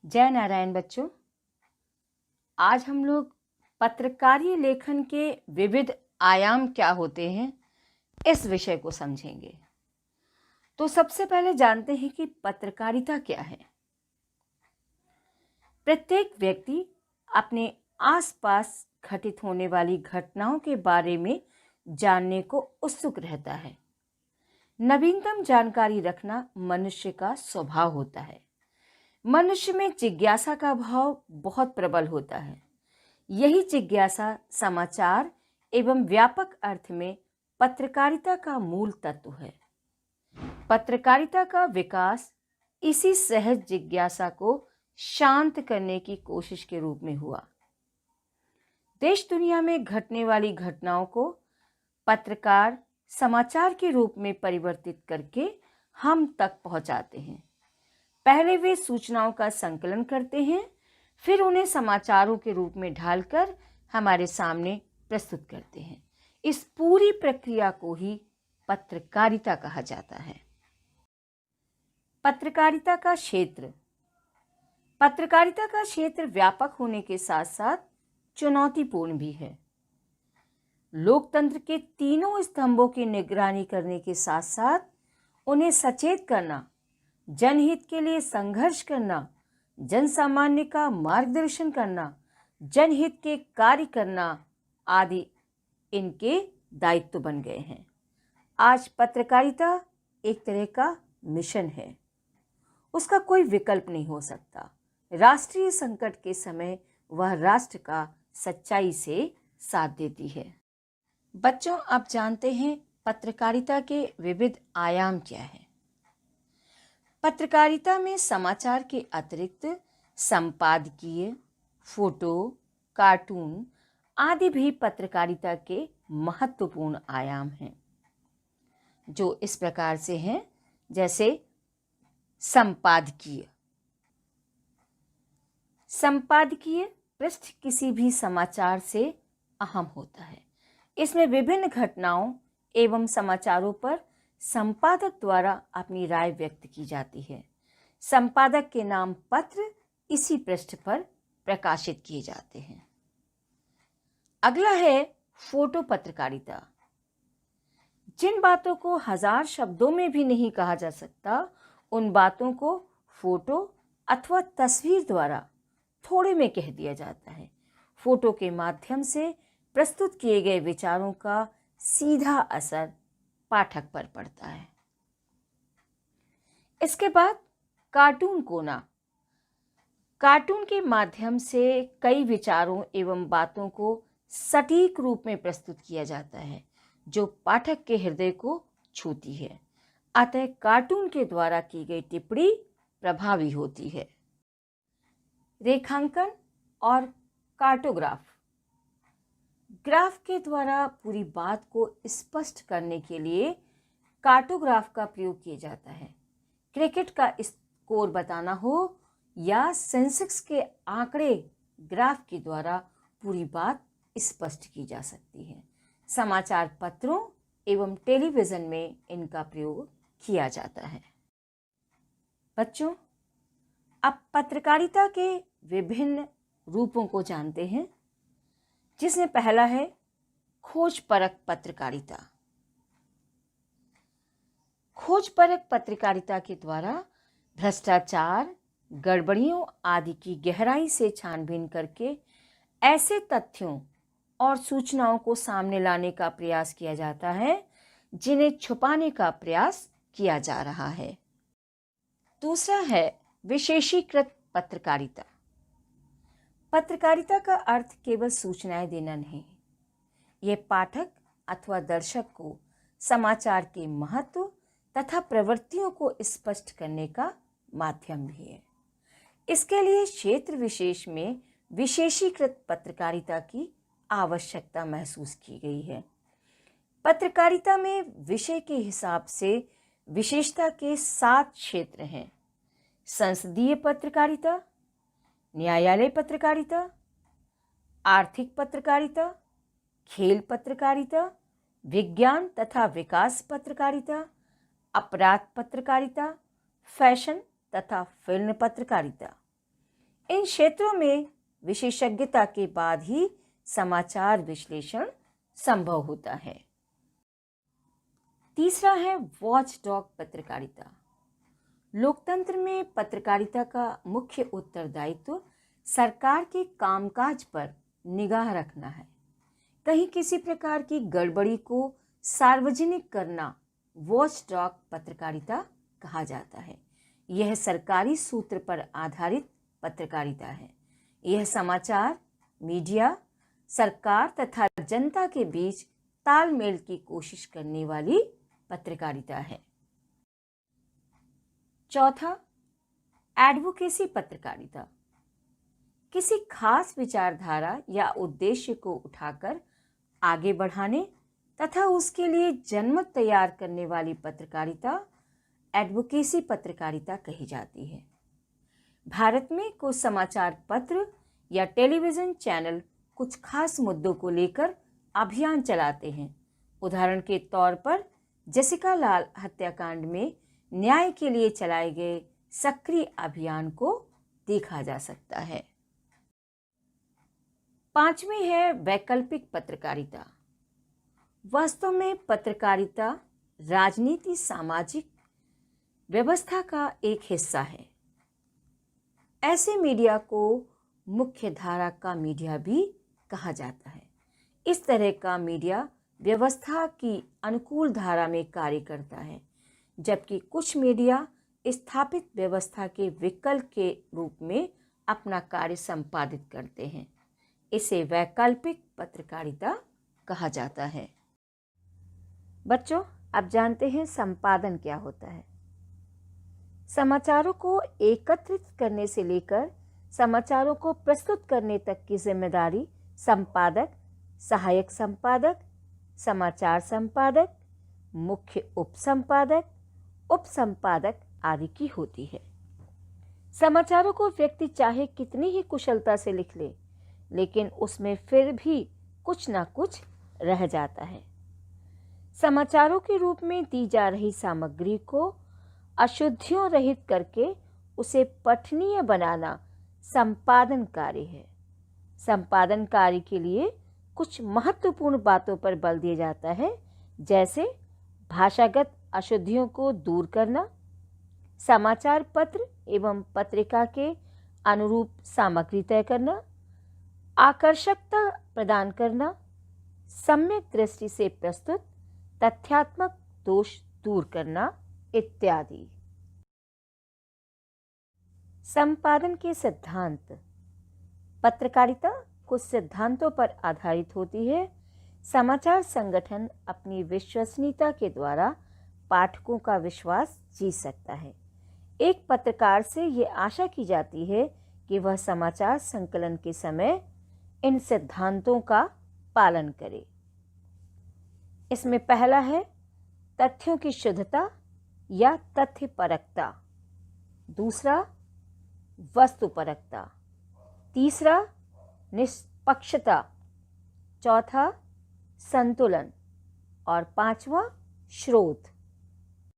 जय नारायण बच्चों। आज हम लोग पत्रकारीय लेखन के विविध आयाम क्या होते हैं इस विषय को समझेंगे। तो सबसे पहले जानते हैं कि पत्रकारिता क्या है। प्रत्येक व्यक्ति अपने आसपास घटित होने वाली घटनाओं के बारे में जानने को उत्सुक रहता है। नवीनतम जानकारी रखना मनुष्य का स्वभाव होता है। मनुष्य में जिज्ञासा का भाव बहुत प्रबल होता है। यही जिज्ञासा समाचार एवं व्यापक अर्थ में पत्रकारिता का मूल तत्व है। पत्रकारिता का विकास इसी सहज जिज्ञासा को शांत करने की कोशिश के रूप में हुआ। देश दुनिया में घटने वाली घटनाओं को पत्रकार समाचार के रूप में परिवर्तित करके हम तक पहुंचाते हैं। पहले वे सूचनाओं का संकलन करते हैं, फिर उन्हें समाचारों के रूप में ढालकर हमारे सामने प्रस्तुत करते हैं। इस पूरी प्रक्रिया को ही पत्रकारिता कहा जाता है। पत्रकारिता का क्षेत्र। पत्रकारिता का क्षेत्र व्यापक होने के साथ साथ चुनौतीपूर्ण भी है। लोकतंत्र के तीनों स्तंभों की निगरानी करने के साथ साथ उन्हें सचेत करना, जनहित के लिए संघर्ष करना, जन सामान्य का मार्गदर्शन करना, जनहित के कार्य करना आदि इनके दायित्व बन गए हैं। आज पत्रकारिता एक तरह का मिशन है, उसका कोई विकल्प नहीं हो सकता। राष्ट्रीय संकट के समय वह राष्ट्र का सच्चाई से साथ देती है। बच्चों, आप जानते हैं पत्रकारिता के विविध आयाम क्या हैं? पत्रकारिता में समाचार के अतिरिक्त संपादकीय, फोटो, कार्टून आदि भी पत्रकारिता के महत्वपूर्ण आयाम हैं, जो इस प्रकार से हैं। जैसे संपादकीय। संपादकीय पृष्ठ किसी भी समाचार से अहम होता है। इसमें विभिन्न घटनाओं एवं समाचारों पर संपादक द्वारा अपनी राय व्यक्त की जाती है। संपादक के नाम पत्र इसी पृष्ठ पर प्रकाशित किए जाते हैं। अगला है फोटो पत्रकारिता। जिन बातों को 1000 शब्दों में भी नहीं कहा जा सकता, उन बातों को फोटो अथवा तस्वीर द्वारा थोड़े में कह दिया जाता है। फोटो के माध्यम से प्रस्तुत किए गए विचारों का सीधा असर पाठक पर पड़ता है। इसके बाद कार्टून कोना। कार्टून के माध्यम से कई विचारों एवं बातों को सटीक रूप में प्रस्तुत किया जाता है, जो पाठक के हृदय को छूती है। अतः कार्टून के द्वारा की गई टिप्पणी प्रभावी होती है। रेखांकन और कार्टोग्राफ। ग्राफ के द्वारा पूरी बात को स्पष्ट करने के लिए कार्टोग्राफ का प्रयोग किया जाता है। क्रिकेट का स्कोर बताना हो या सेंसेक्स के आंकड़े, ग्राफ के द्वारा पूरी बात स्पष्ट की जा सकती है। समाचार पत्रों एवं टेलीविजन में इनका प्रयोग किया जाता है। बच्चों, अब पत्रकारिता के विभिन्न रूपों को जानते हैं, जिसमें पहला है खोजपरक पत्रकारिता। खोजपरक पत्रकारिता के द्वारा भ्रष्टाचार, गड़बड़ियों आदि की गहराई से छानबीन करके ऐसे तथ्यों और सूचनाओं को सामने लाने का प्रयास किया जाता है जिन्हें छुपाने का प्रयास किया जा रहा है। दूसरा है विशेषीकृत पत्रकारिता। पत्रकारिता का अर्थ केवल सूचनाएं देना नहीं, यह पाठक अथवा दर्शक को समाचार के महत्व तथा प्रवृत्तियों को स्पष्ट करने का माध्यम भी है। इसके लिए क्षेत्र विशेष में विशेषीकृत पत्रकारिता की आवश्यकता महसूस की गई है। पत्रकारिता में विषय के हिसाब से विशेषता के 7 क्षेत्र हैं। संसदीय पत्रकारिता, न्यायालय पत्रकारिता, आर्थिक पत्रकारिता, खेल पत्रकारिता, विज्ञान तथा विकास पत्रकारिता, अपराध पत्रकारिता, फैशन तथा फिल्म पत्रकारिता। इन क्षेत्रों में विशेषज्ञता के बाद ही समाचार विश्लेषण संभव होता है। तीसरा है वॉचडॉग पत्रकारिता। लोकतंत्र में पत्रकारिता का मुख्य उत्तरदायित्व सरकार के कामकाज पर निगाह रखना है। कहीं किसी प्रकार की गड़बड़ी को सार्वजनिक करना वॉचडॉग पत्रकारिता कहा जाता है। यह सरकारी सूत्र पर आधारित पत्रकारिता है। यह समाचार, मीडिया, सरकार तथा जनता के बीच तालमेल की कोशिश करने वाली पत्रकारिता है। चौथा, एडवोकेसी पत्रकारिता। किसी खास विचारधारा या उद्देश्य को उठाकर आगे बढ़ाने तथा उसके लिए जनमत तैयार करने वाली पत्रकारिता एडवोकेसी पत्रकारिता कही जाती है। भारत में कुछ समाचार पत्र या टेलीविज़न चैनल कुछ खास मुद्दों को लेकर अभियान चलाते हैं। उदाहरण के तौर पर जसिका लाल हत्याकांड में न्याय के लिए चलाए गए सक्रिय अभियान को देखा जा सकता है। पांचवी है वैकल्पिक पत्रकारिता। वास्तव में पत्रकारिता राजनीति, सामाजिक व्यवस्था का एक हिस्सा है। ऐसे मीडिया को मुख्य धारा का मीडिया भी कहा जाता है। इस तरह का मीडिया व्यवस्था की अनुकूल धारा में कार्य करता है, जबकि कुछ मीडिया स्थापित व्यवस्था के विकल्प के रूप में अपना कार्य संपादित करते हैं। इसे वैकल्पिक पत्रकारिता कहा जाता है। बच्चों, अब जानते हैं संपादन क्या होता है। समाचारों को एकत्रित करने से लेकर समाचारों को प्रस्तुत करने तक की जिम्मेदारी संपादक, सहायक संपादक, समाचार संपादक, मुख्य उपसंपादक, उपसंपादक आदि की होती है। समाचारों को व्यक्ति चाहे कितनी ही कुशलता से लिख ले, लेकिन उसमें फिर भी कुछ ना कुछ रह जाता है। समाचारों के रूप में दी जा रही सामग्री को अशुद्धियों रहित करके उसे पठनीय बनाना संपादन कार्य है। संपादन कार्य के लिए कुछ महत्वपूर्ण बातों पर बल दिया जाता है, जैसे भाषागत अशुद्धियों को दूर करना, समाचार पत्र एवं पत्रिका के अनुरूप सामग्री तय करना, आकर्षकता प्रदान करना, सम्यक दृष्टि से प्रस्तुत, तथ्यात्मक दोष दूर करना इत्यादि। संपादन के सिद्धांत। पत्रकारिता कुछ सिद्धांतों पर आधारित होती है। समाचार संगठन अपनी विश्वसनीयता के द्वारा पाठकों का विश्वास जीत सकता है। एक पत्रकार से ये आशा की जाती है कि वह समाचार संकलन के समय इन सिद्धांतों का पालन करे। इसमें पहला है तथ्यों की शुद्धता या तथ्यपरकता, दूसरा वस्तुपरकता, तीसरा निष्पक्षता, चौथा संतुलन और पांचवा स्रोत।